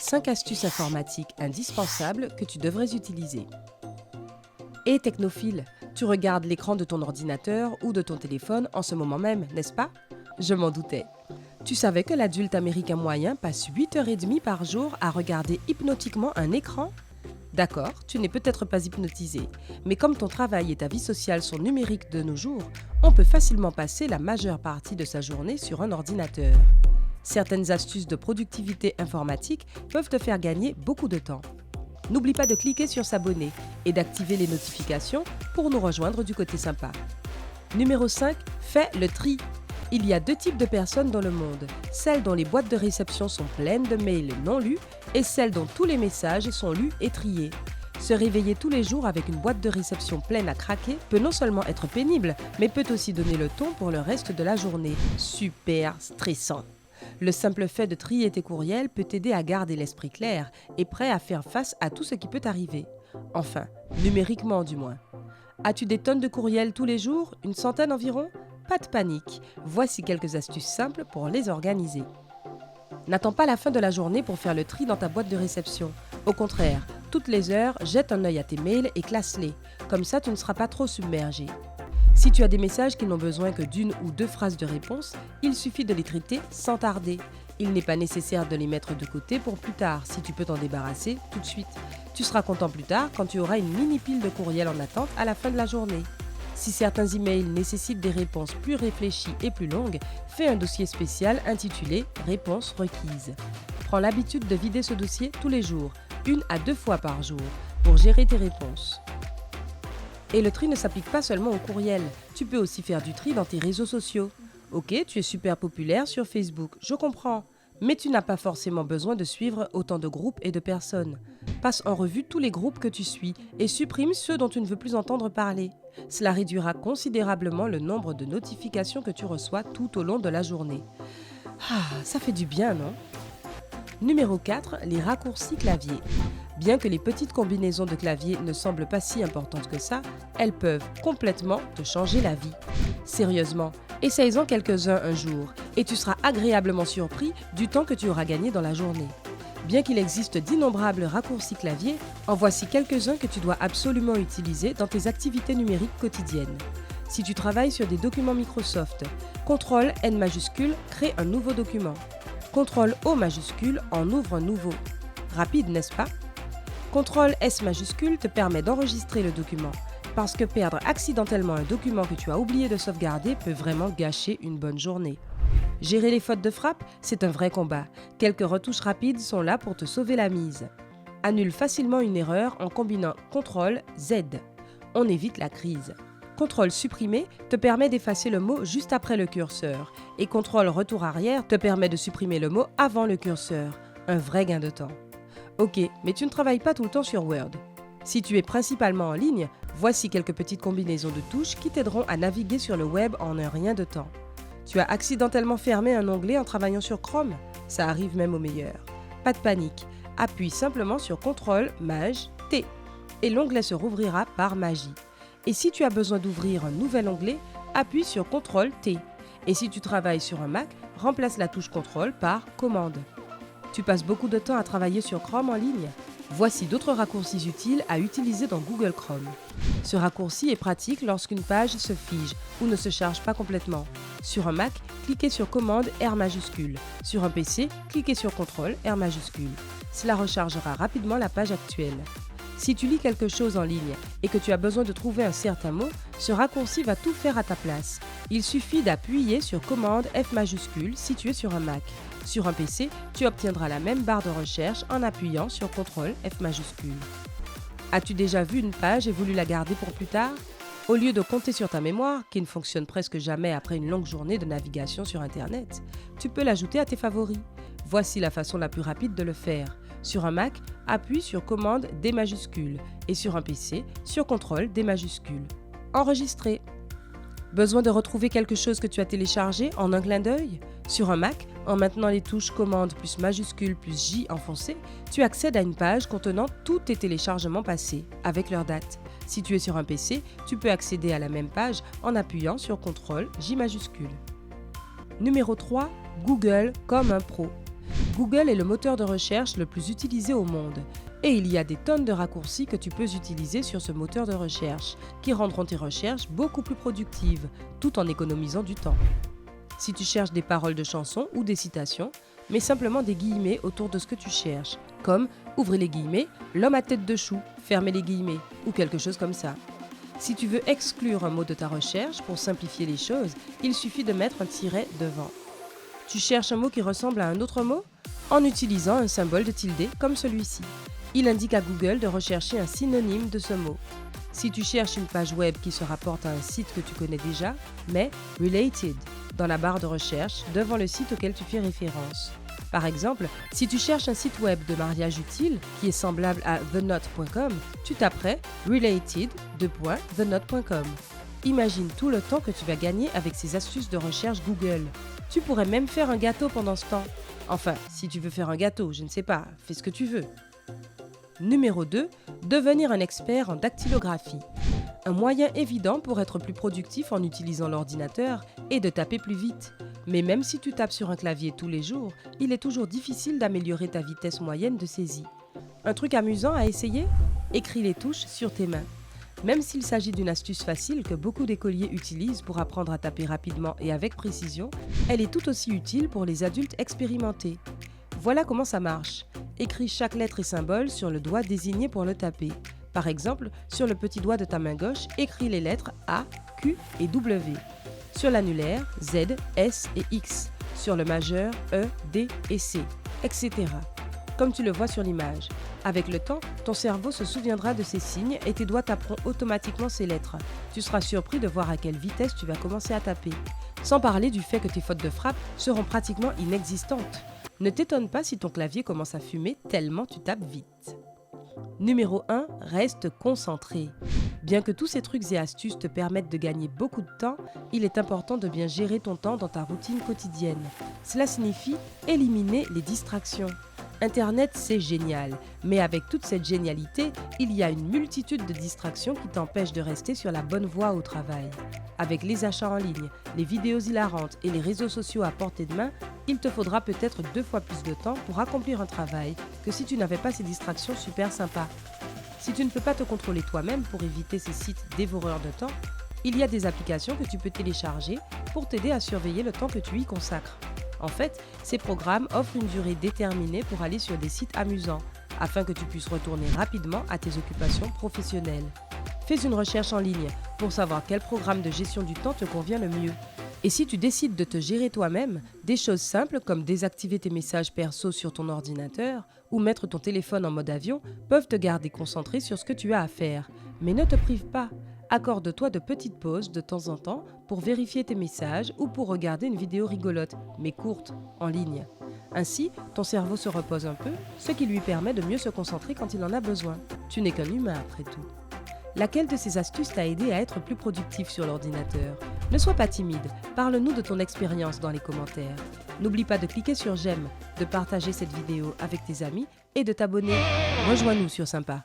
5 astuces informatiques indispensables que tu devrais utiliser. Et technophile, tu regardes l'écran de ton ordinateur ou de ton téléphone en ce moment même, n'est-ce pas? Je m'en doutais. Tu savais que l'adulte américain moyen passe 8h30 par jour à regarder hypnotiquement un écran? D'accord, tu n'es peut-être pas hypnotisé, mais comme ton travail et ta vie sociale sont numériques de nos jours, on peut facilement passer la majeure partie de sa journée sur un ordinateur. Certaines astuces de productivité informatique peuvent te faire gagner beaucoup de temps. N'oublie pas de cliquer sur s'abonner et d'activer les notifications pour nous rejoindre du côté sympa. Numéro 5, fais le tri. Il y a 2 types de personnes dans le monde, celles dont les boîtes de réception sont pleines de mails non lus et celles dont tous les messages sont lus et triés. Se réveiller tous les jours avec une boîte de réception pleine à craquer peut non seulement être pénible, mais peut aussi donner le ton pour le reste de la journée. Super stressant! Le simple fait de trier tes courriels peut t'aider à garder l'esprit clair et prêt à faire face à tout ce qui peut arriver. Enfin, numériquement du moins. As-tu des tonnes de courriels tous les jours, une centaine environ? Pas de panique, voici quelques astuces simples pour les organiser. N'attends pas la fin de la journée pour faire le tri dans ta boîte de réception. Au contraire, toutes les heures, jette un œil à tes mails et classe-les. Comme ça, tu ne seras pas trop submergé. Si tu as des messages qui n'ont besoin que d'1 ou 2 phrases de réponse, il suffit de les traiter sans tarder. Il n'est pas nécessaire de les mettre de côté pour plus tard si tu peux t'en débarrasser tout de suite. Tu seras content plus tard quand tu auras une mini pile de courriels en attente à la fin de la journée. Si certains emails nécessitent des réponses plus réfléchies et plus longues, fais un dossier spécial intitulé « Réponses requises ». Prends l'habitude de vider ce dossier tous les jours, 1 à 2 fois par jour, pour gérer tes réponses. Et le tri ne s'applique pas seulement aux courriels, tu peux aussi faire du tri dans tes réseaux sociaux. Ok, tu es super populaire sur Facebook, je comprends, mais tu n'as pas forcément besoin de suivre autant de groupes et de personnes. Passe en revue tous les groupes que tu suis et supprime ceux dont tu ne veux plus entendre parler. Cela réduira considérablement le nombre de notifications que tu reçois tout au long de la journée. Ah, ça fait du bien, non? Numéro 4, les raccourcis clavier. Bien que les petites combinaisons de clavier ne semblent pas si importantes que ça, elles peuvent complètement te changer la vie. Sérieusement, essaye-en quelques-uns un jour et tu seras agréablement surpris du temps que tu auras gagné dans la journée. Bien qu'il existe d'innombrables raccourcis clavier, en voici quelques-uns que tu dois absolument utiliser dans tes activités numériques quotidiennes. Si tu travailles sur des documents Microsoft, CTRL N majuscule crée un nouveau document. CTRL O majuscule en ouvre un nouveau. Rapide, n'est-ce pas? CTRL S majuscule te permet d'enregistrer le document, parce que perdre accidentellement un document que tu as oublié de sauvegarder peut vraiment gâcher une bonne journée. Gérer les fautes de frappe, c'est un vrai combat. Quelques retouches rapides sont là pour te sauver la mise. Annule facilement une erreur en combinant CTRL Z. On évite la crise. CTRL supprimer te permet d'effacer le mot juste après le curseur et CTRL retour arrière te permet de supprimer le mot avant le curseur. Un vrai gain de temps. Ok, mais tu ne travailles pas tout le temps sur Word. Si tu es principalement en ligne, voici quelques petites combinaisons de touches qui t'aideront à naviguer sur le web en un rien de temps. Tu as accidentellement fermé un onglet en travaillant sur Chrome? Ça arrive même au meilleur. Pas de panique, appuie simplement sur CTRL Maj T et l'onglet se rouvrira par magie. Et si tu as besoin d'ouvrir un nouvel onglet, appuie sur CTRL T. Et si tu travailles sur un Mac, remplace la touche CTRL par Commande. Tu passes beaucoup de temps à travailler sur Chrome en ligne? Voici d'autres raccourcis utiles à utiliser dans Google Chrome. Ce raccourci est pratique lorsqu'une page se fige ou ne se charge pas complètement. Sur un Mac, cliquez sur Commande R majuscule. Sur un PC, cliquez sur CTRL R majuscule. Cela rechargera rapidement la page actuelle. Si tu lis quelque chose en ligne et que tu as besoin de trouver un certain mot, ce raccourci va tout faire à ta place. Il suffit d'appuyer sur Commande F majuscule si tu es sur un Mac. Sur un PC, tu obtiendras la même barre de recherche en appuyant sur CTRL F majuscule. As-tu déjà vu une page et voulu la garder pour plus tard? Au lieu de compter sur ta mémoire, qui ne fonctionne presque jamais après une longue journée de navigation sur Internet, tu peux l'ajouter à tes favoris. Voici la façon la plus rapide de le faire. Sur un Mac, appuie sur Commande D majuscule et sur un PC, sur CTRL D majuscule. Enregistrer. Besoin de retrouver quelque chose que tu as téléchargé en un clin d'œil? Sur un Mac, en maintenant les touches Commande plus majuscule plus J enfoncées, tu accèdes à une page contenant tous tes téléchargements passés, avec leur date. Si tu es sur un PC, tu peux accéder à la même page en appuyant sur CTRL J majuscule. Numéro 3. Google comme un pro. Google est le moteur de recherche le plus utilisé au monde. Et il y a des tonnes de raccourcis que tu peux utiliser sur ce moteur de recherche, qui rendront tes recherches beaucoup plus productives, tout en économisant du temps. Si tu cherches des paroles de chansons ou des citations, mets simplement des guillemets autour de ce que tu cherches, comme, ouvrez les guillemets, l'homme à tête de chou, fermez les guillemets, ou quelque chose comme ça. Si tu veux exclure un mot de ta recherche pour simplifier les choses, il suffit de mettre un tiret devant. Tu cherches un mot qui ressemble à un autre mot? En utilisant un symbole de tilde comme celui-ci. Il indique à Google de rechercher un synonyme de ce mot. Si tu cherches une page web qui se rapporte à un site que tu connais déjà, mets « Related » dans la barre de recherche devant le site auquel tu fais référence. Par exemple, si tu cherches un site web de mariage utile qui est semblable à thenote.com, tu taperais « related.thenote.com ». Imagine tout le temps que tu vas gagner avec ces astuces de recherche Google. Tu pourrais même faire un gâteau pendant ce temps. Enfin, si tu veux faire un gâteau, je ne sais pas, fais ce que tu veux. Numéro 2, devenir un expert en dactylographie. Un moyen évident pour être plus productif en utilisant l'ordinateur est de taper plus vite. Mais même si tu tapes sur un clavier tous les jours, il est toujours difficile d'améliorer ta vitesse moyenne de saisie. Un truc amusant à essayer? Écris les touches sur tes mains. Même s'il s'agit d'une astuce facile que beaucoup d'écoliers utilisent pour apprendre à taper rapidement et avec précision, elle est tout aussi utile pour les adultes expérimentés. Voilà comment ça marche. Écris chaque lettre et symbole sur le doigt désigné pour le taper. Par exemple, sur le petit doigt de ta main gauche, écris les lettres A, Q et W. Sur l'annulaire, Z, S et X. Sur le majeur, E, D et C, etc. Comme tu le vois sur l'image. Avec le temps, ton cerveau se souviendra de ces signes et tes doigts taperont automatiquement ces lettres. Tu seras surpris de voir à quelle vitesse tu vas commencer à taper. Sans parler du fait que tes fautes de frappe seront pratiquement inexistantes. Ne t'étonne pas si ton clavier commence à fumer tellement tu tapes vite. Numéro 1, reste concentré. Bien que tous ces trucs et astuces te permettent de gagner beaucoup de temps, il est important de bien gérer ton temps dans ta routine quotidienne. Cela signifie éliminer les distractions. Internet, c'est génial, mais avec toute cette génialité, il y a une multitude de distractions qui t'empêchent de rester sur la bonne voie au travail. Avec les achats en ligne, les vidéos hilarantes et les réseaux sociaux à portée de main, il te faudra peut-être 2 fois plus de temps pour accomplir un travail que si tu n'avais pas ces distractions super sympas. Si tu ne peux pas te contrôler toi-même pour éviter ces sites dévoreurs de temps, il y a des applications que tu peux télécharger pour t'aider à surveiller le temps que tu y consacres. En fait, ces programmes offrent une durée déterminée pour aller sur des sites amusants, afin que tu puisses retourner rapidement à tes occupations professionnelles. Fais une recherche en ligne pour savoir quel programme de gestion du temps te convient le mieux. Et si tu décides de te gérer toi-même, des choses simples comme désactiver tes messages perso sur ton ordinateur ou mettre ton téléphone en mode avion peuvent te garder concentré sur ce que tu as à faire. Mais ne te prive pas. Accorde-toi de petites pauses de temps en temps pour vérifier tes messages ou pour regarder une vidéo rigolote, mais courte, en ligne. Ainsi, ton cerveau se repose un peu, ce qui lui permet de mieux se concentrer quand il en a besoin. Tu n'es qu'un humain après tout. Laquelle de ces astuces t'a aidé à être plus productif sur l'ordinateur? Ne sois pas timide, parle-nous de ton expérience dans les commentaires. N'oublie pas de cliquer sur j'aime, de partager cette vidéo avec tes amis et de t'abonner. Rejoins-nous sur Sympa.